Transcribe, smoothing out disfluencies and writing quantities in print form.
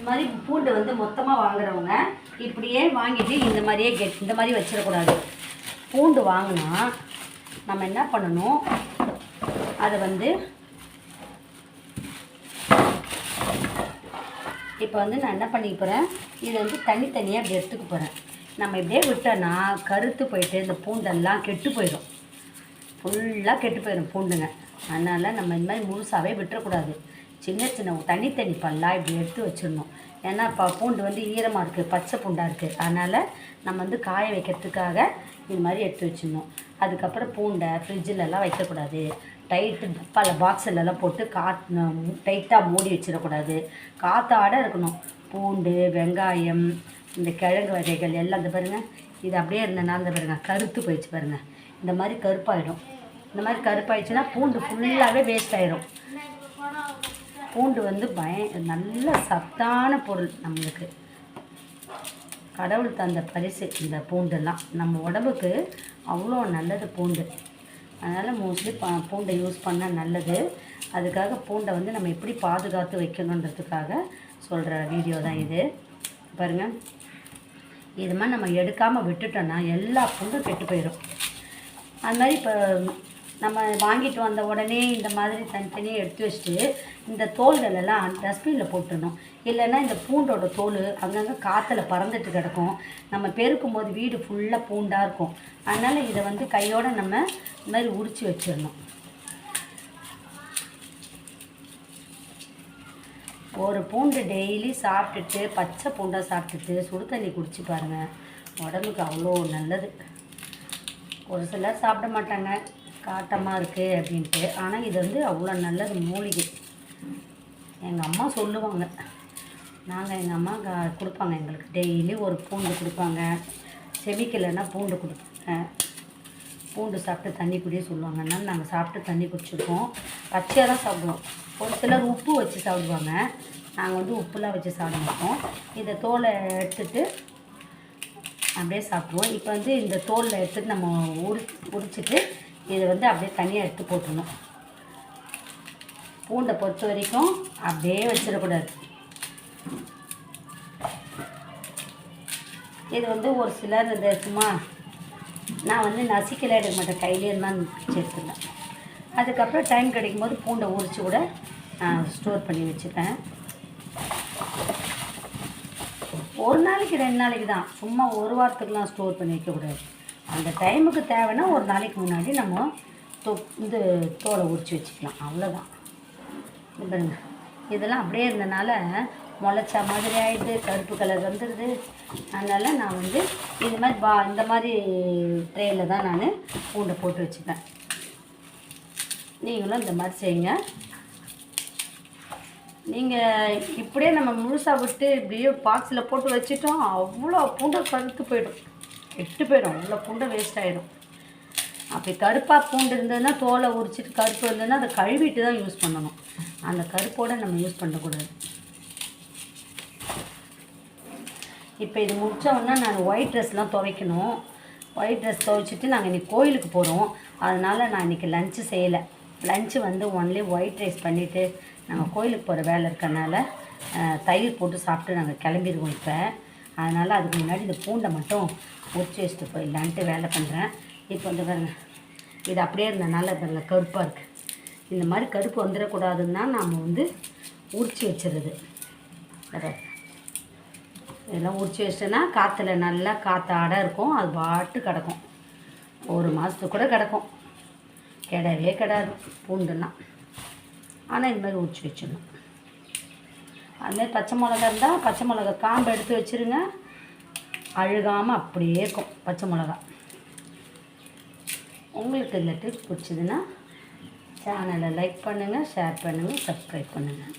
மாதிரி பூண்டு வந்து மொத்தமாக வாங்குறவங்க இப்படியே வாங்கிட்டு இந்த மாதிரியே இந்த மாதிரி வச்சிடக்கூடாது. பூண்டு வாங்கினா நம்ம என்ன பண்ணணும், அதை வந்து இப்போ வந்து நான் என்ன பண்ணிக்க போகிறேன், இதை வந்து தனித்தனியாக இப்படி எடுத்துக்க போகிறேன். நம்ம இப்படியே விட்டோன்னா கருத்து போயிட்டு இந்த பூண்டெல்லாம் கெட்டு போயிடும், ஃபுல்லாக கெட்டு போயிடும் பூண்டுங்க. அதனால் நம்ம இந்த மாதிரி முழுசாகவே விட்டுறக்கூடாது. சின்ன சின்ன தனித்தனி பல்லாக இப்படி எடுத்து வச்சிடணும். ஏன்னா இப்போ பூண்டு வந்து ஈரமாக இருக்குது, பச்சை பூண்டாக இருக்குது. அதனால் நம்ம வந்து காய வைக்கிறதுக்காக இது மாதிரி எடுத்து வச்சிடணும். அதுக்கப்புறம் பூண்டை ஃப்ரிட்ஜிலலாம் வைக்கக்கூடாது. டைட்டு டப்பாவில் பாக்ஸிலலாம் போட்டு டைட்டாக மூடி வச்சிடக்கூடாது. காற்றாட இருக்கணும். பூண்டு, வெங்காயம், இந்த கிழங்கு வகைகள் எல்லாம் இந்த பாருங்கள், இது அப்படியே இருந்தனால இந்த பாருங்கள் கருத்து போயிடுச்சு பாருங்கள். இந்த மாதிரி கருப்பாயிடும். இந்த மாதிரி கருப்பாயிடுச்சுன்னா பூண்டு ஃபுல்லாகவே வேஸ்ட் ஆகிடும். பூண்டு வந்து நல்ல சத்தான பொருள் நம்மளுக்கு. கடவுள் தந்த பரிசு இந்த பூண்டெல்லாம். நம்ம உடம்புக்கு அவ்வளோ நல்லது பூண்டு. அதனால் மோஸ்ட்லி பூண்டை யூஸ் பண்ணால் நல்லது. அதுக்காக பூண்டை வந்து நம்ம எப்படி பாதுகாத்து வைக்கணுன்றதுக்காக சொல்கிற வீடியோ தான் இது. பாருங்கள், இது மாதிரி நம்ம எடுக்காமல் விட்டுட்டோன்னா எல்லா பூண்டும் கெட்டு போயிடும். அது மாதிரி இப்போ நம்ம வாங்கிட்டு வந்த உடனே இந்த மாதிரி தனித்தனியாக எடுத்து வச்சுட்டு இந்த தோல்கள் எல்லாம் டஸ்ட்பினில் போட்டுடணும். இல்லைன்னா இந்த பூண்டோட தோல் அங்கங்கே காற்றுல பறந்துட்டு கிடக்கும். நம்ம பெருக்கும் போது வீடு ஃபுல்லாக பூண்டாக இருக்கும். அதனால் இதை வந்து கையோடு நம்ம இந்த மாதிரி உரித்து வச்சிடணும். ஒரு பூண்டு டெய்லி சாப்பிட்டுட்டு, பச்சை பூண்டாக சாப்பிட்டுட்டு சுடு தண்ணி குடிச்சு பாருங்கள், உடம்புக்கு அவ்வளோ நல்லது. ஒரு சிலர் சாப்பிட மாட்டாங்க, காட்டமாக இருக்குது அப்படின்ட்டு. ஆனால் இது வந்து அவ்வளோ நல்லது, மூலிகை. எங்கள் அம்மா சொல்லுவாங்க, எங்கள் அம்மா கொடுப்பாங்க எங்களுக்கு டெய்லி ஒரு பூண்டு கொடுப்பாங்க. செமிக்கலைன்னா பூண்டு கொடுப்பாங்க. பூண்டு சாப்பிட்டு தண்ணி குடிய சொல்லுவாங்க. அதனால நாங்கள் சாப்பிட்டு தண்ணி குடிச்சிருக்கோம். பச்சையாக தான் சாப்பிடுவோம். ஒரு சிலர் உப்பு வச்சு சாப்பிடுவாங்க. நாங்கள் வந்து உப்புலாம் வச்சு சாப்பிட மாட்டோம். இதை தோலை எடுத்துட்டு அப்படியே சாப்பிடுவோம். இப்போ வந்து இந்த தோலில் எடுத்துட்டு நம்ம உரிச்சிட்டு இதை வந்து அப்படியே தனியாக எடுத்து போட்டுடணும். பூண்டை பொறுத்த வரைக்கும் அப்படியே வச்சிடக்கூடாது. இது வந்து ஒரு சிலர் இந்த சும்மா நான் வந்து நசிக்கல எடுக்க மாட்டேன், கையிலே இருந்தால் வச்சுருக்கேன். அதுக்கப்புறம் டைம் கிடைக்கும் போது பூண்டை உரித்து கூட ஸ்டோர் பண்ணி வச்சுப்பேன். ஒரு நாளைக்கு 2 நாளைக்கு தான், சும்மா ஒரு வாரத்துக்குலாம் ஸ்டோர் பண்ணி வைக்கக்கூடாது. அந்த டைமுக்கு தேவைன்னா ஒரு நாளைக்கு முன்னாடி நம்ம இந்த தோலை உரித்து வச்சுக்கலாம், அவ்வளோதான். பாருங்க, இதெல்லாம் அப்படியே இருந்தனால முளைச்சா மாதிரி ஆகிடுது, கருப்பு கலர் வந்துடுது. அதனால் நான் வந்து இந்த மாதிரி ட்ரேயில் தான் நான் பூண்டை போட்டு வச்சுப்பேன். நீங்களும் இந்த மாதிரி செய்யுங்க. நீங்கள் இப்படியே நம்ம முழுசாக விட்டு இப்படியே பாக்ஸில் போட்டு வச்சுட்டோம், அவ்வளோ பூண்டை கருத்து போயிடும், கெட்டு போயிடும், அவ்வளோ பூண்டை வேஸ்ட் ஆகிடும். அப்படி கருப்பாக பூண்டு இருந்ததுன்னா தோலை உரிச்சிட்டு கருப்பு இருந்ததுன்னா அதை கழுவிட்டு தான் யூஸ் பண்ணணும். அந்த கருப்போடு நம்ம யூஸ் பண்ணக்கூடாது. இப்போ இது முடித்தோன்னா நான் ஒயிட் ட்ரெஸ்லாம் துவைக்கணும். ஒயிட் ட்ரெஸ் துவைச்சிட்டு நாங்கள் இன்றைக்கி கோயிலுக்கு போகிறோம். அதனால் நான் இன்றைக்கி லஞ்சு செய்யலை. லஞ்சு வந்து ஒன்லி ஒயிட் ரைஸ் பண்ணிவிட்டு நாங்கள் கோயிலுக்கு போகிற வேலை இருக்கனால தயிர் போட்டு சாப்பிட்டு நாங்கள் கிளம்பிடுவோம் இப்போ. அதனால் அதுக்கு முன்னாடி இந்த பூண்டை மட்டும் உரிச்சு வச்சுட்டு போயிடலான்ட்டு வேலை பண்ணுறேன். இப்போ வந்து பாருங்க, இது அப்படியே இருந்தனால பாருங்க கருப்பாக இருக்குது. இந்த மாதிரி கருப்பு வந்துடக்கூடாதுன்னா நாம் வந்து உரிச்சு வச்சுருது. இதெல்லாம் உரிச்சு வச்சிட்டோன்னா காற்றுல நல்லா காற்றாட இருக்கும், அது பாட்டு கிடக்கும், ஒரு மாதத்துக்கு கூட கிடக்கும், கிடவே கிடாது பூண்டுன்னா. ஆனால் இந்த மாதிரி உரிச்சு வச்சிடணும். அதுமாதிரி பச்சை மிளகா இருந்தால் பச்சை மிளகா காம்பை எடுத்து வச்சுருங்க, அழுகாமல் அப்படியே இருக்கும் பச்சை மிளகா. உங்களுக்கு இந்த டிப்ஸ் பிடிச்சதுன்னா சேனலை லைக் பண்ணுங்கள், ஷேர் பண்ணுங்கள், சப்ஸ்கிரைப் பண்ணுங்கள்.